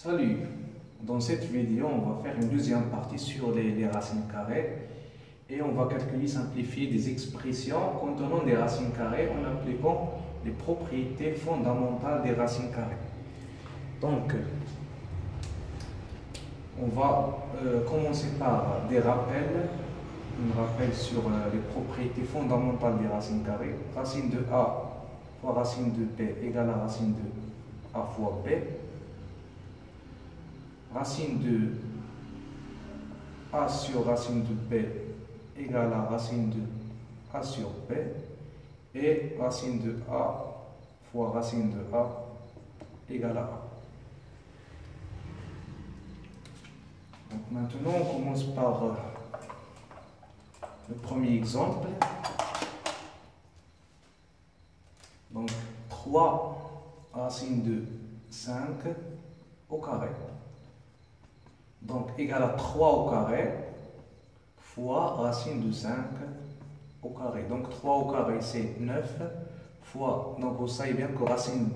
Salut! Dans cette vidéo, on va faire une deuxième partie sur les racines carrées et on va calculer, simplifier des expressions contenant des racines carrées en appliquant les propriétés fondamentales des racines carrées. Donc, on va commencer par des rappels, un rappel sur les propriétés fondamentales des racines carrées. Racine de A fois racine de B égale à racine de A fois B. Racine de A sur racine de B égale à racine de A sur B. Et racine de A fois racine de A égale à A. Donc maintenant, on commence par le premier exemple. Donc 3 racine de 5 au carré. Donc égal à 3 au carré fois racine de 5 au carré. Donc 3 au carré c'est 9 fois, donc vous savez bien que racine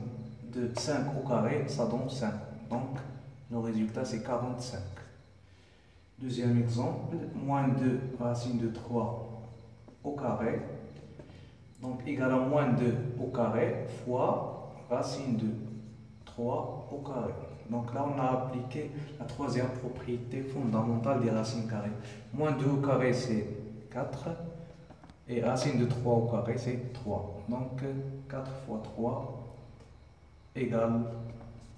de 5 au carré ça donne 5. Donc le résultat c'est 45. Deuxième exemple, moins 2 racine de 3 au carré. Donc égal à moins 2 au carré fois racine de 3 au carré. Donc là, on a appliqué la troisième propriété fondamentale des racines carrées. Moins 2 au carré, c'est 4. Et racine de 3 au carré, c'est 3. Donc 4 fois 3 égale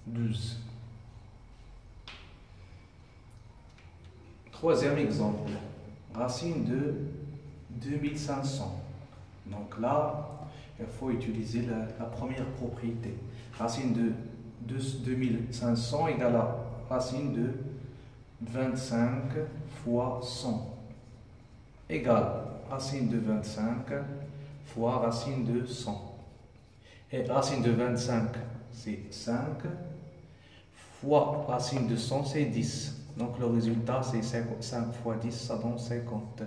12. Troisième exemple. Racine de 2500. Donc là, il faut utiliser la première propriété. Racine de 2500 égale à racine de 25 fois 100 égale racine de 25 fois racine de 100. Et racine de 25 c'est 5 fois racine de 100 c'est 10. Donc le résultat c'est 5 fois 10, ça donne 50.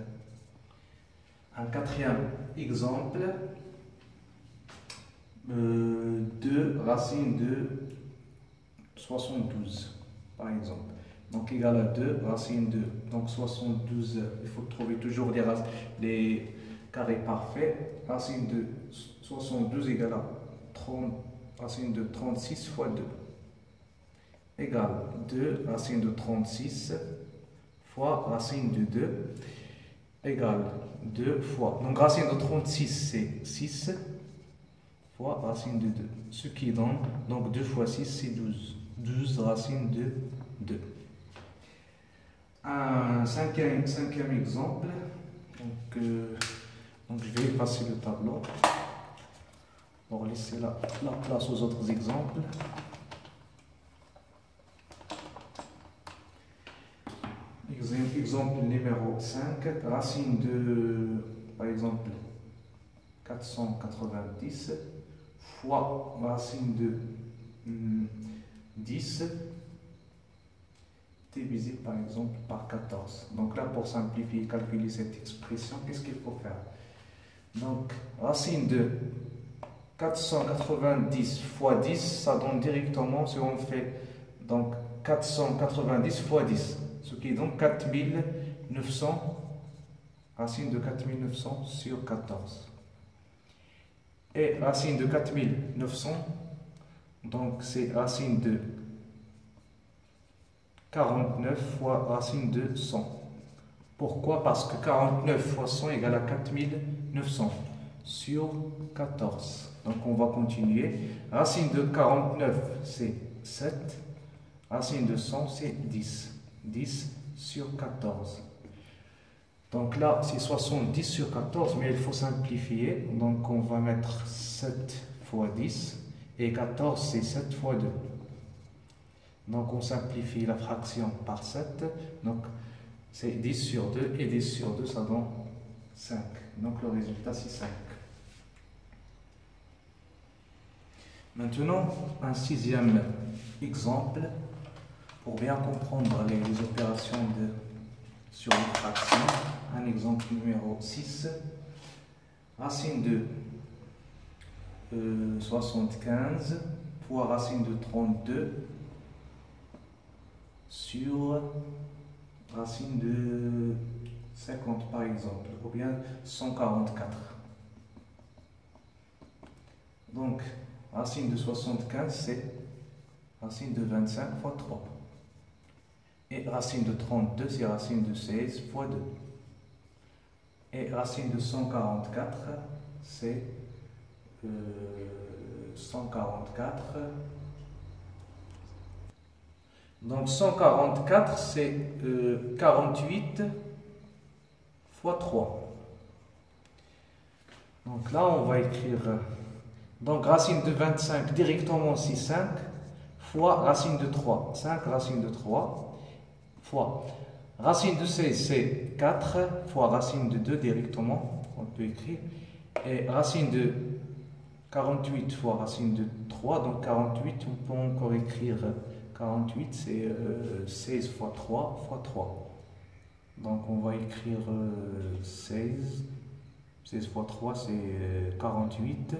Un quatrième exemple, 2 racine de 72 par exemple. Donc égal à 2 racine de, donc 72, il faut trouver toujours les carrés parfaits. Racine de 72 égale à 30, racine de 36 fois 2 égale 2 racine de 36 fois racine de 2 égale 2 fois, donc racine de 36 c'est 6 fois racine de 2, ce qui donne, donc 2 fois 6 c'est 12. 12 racine de 2. Un cinquième exemple. Donc je vais effacer le tableau pour laisser la place aux autres exemples. Exemple numéro 5. Racine de, par exemple, 490 fois racine de 10 divisé par exemple par 14. Donc là, pour simplifier, calculer cette expression, qu'est-ce qu'il faut faire? Donc racine de 490 fois 10, ça donne directement, si on fait donc 490 fois 10, ce qui est donc 4900, racine de 4900 sur 14. Et racine de 4900, donc c'est racine de 49 fois racine de 100. Pourquoi? Parce que 49 fois 100 égale à 4900 sur 14. Donc on va continuer. Racine de 49 c'est 7. Racine de 100 c'est 10. 10 sur 14. Donc là, c'est 70 sur 14, mais il faut simplifier. Donc on va mettre 7 fois 10 et 14, c'est 7 fois 2. Donc on simplifie la fraction par 7. Donc c'est 10 sur 2 et 10 sur 2, ça donne 5. Donc le résultat, c'est 5. Maintenant, un sixième exemple pour bien comprendre les opérations sur les fractions. Un exemple numéro 6. Racine de 75 fois racine de 32 sur racine de 50 par exemple, ou bien 144. Donc, racine de 75, c'est racine de 25 fois 3. Et racine de 32, c'est racine de 16 fois 2. Et racine de 144, c'est 144. Donc 144, c'est 48 fois 3. Donc là, on va écrire... Donc racine de 25, directement c'est 5, fois racine de 3. 5 racine de 3, fois racine de 16, c'est 4, fois racine de 2, directement, on peut écrire. Et racine de 48 fois racine de 3, donc 48, on peut encore écrire 48, c'est 16 fois 3 fois 3. Donc on va écrire 16 fois 3, c'est 48.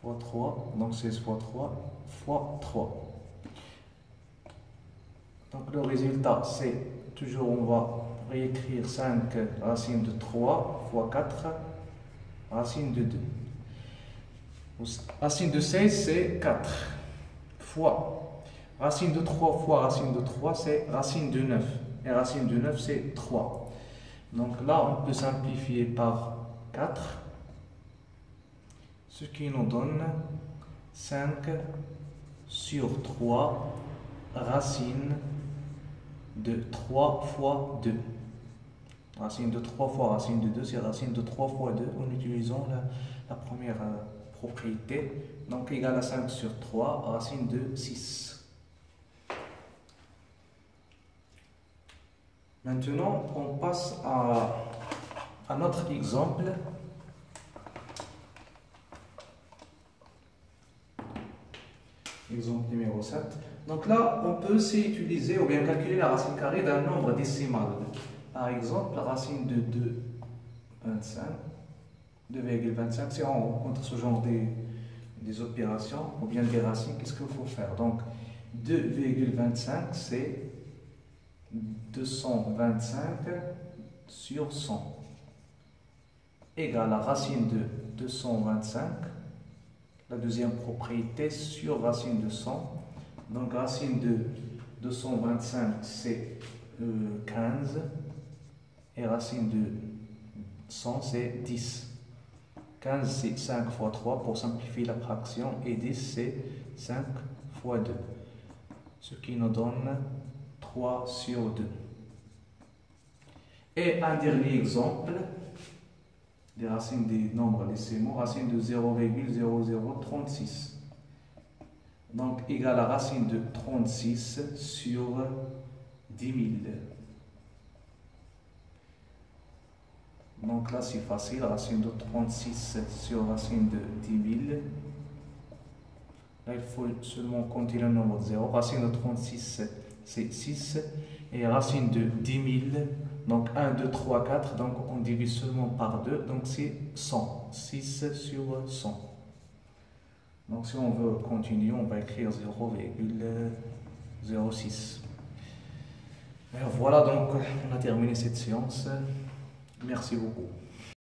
Fois 3, donc 16 fois 3 fois 3. Donc le résultat, c'est toujours, on va réécrire 5 racine de 3 fois 4 racine de 2. Racine de 16, c'est 4 fois racine de 3 fois racine de 3, c'est racine de 9. Et racine de 9, c'est 3. Donc là, on peut simplifier par 4. Ce qui nous donne 5 sur 3 racine de 3 fois 2. Racine de 3 fois racine de 2, c'est racine de 3 fois 2 en utilisant la première propriété. Donc égal à 5 sur 3 racine de 6. Maintenant, on passe à notre exemple. Exemple numéro 7. Donc là, on peut aussi utiliser ou bien calculer la racine carrée d'un nombre décimal. Par exemple, la racine de 2,25. Si on rencontre ce genre des opérations ou bien des racines, qu'est-ce qu'il faut faire? Donc, 2,25, c'est 225 sur 100 égale la racine de 225. La deuxième propriété sur racine de 100. Donc racine de 225, c'est 15. Et racine de 100, c'est 10. 15, c'est 5 fois 3 pour simplifier la fraction. Et 10, c'est 5 fois 2. Ce qui nous donne 3 sur 2. Et un dernier exemple. Des racines des nombres décimaux, racine de 0,0036. Donc, égale à racine de 36 sur 10 000. Donc là, c'est facile, racine de 36 sur racine de 10 000. Là, il faut seulement compter le nombre de 0. Racine de 36, c'est 6. Et racine de 10 000, donc 1, 2, 3, 4, donc on divise seulement par 2, donc c'est 100. 6 sur 100. Donc si on veut continuer, on va écrire 0,06. Voilà, donc on a terminé cette séance. Merci beaucoup.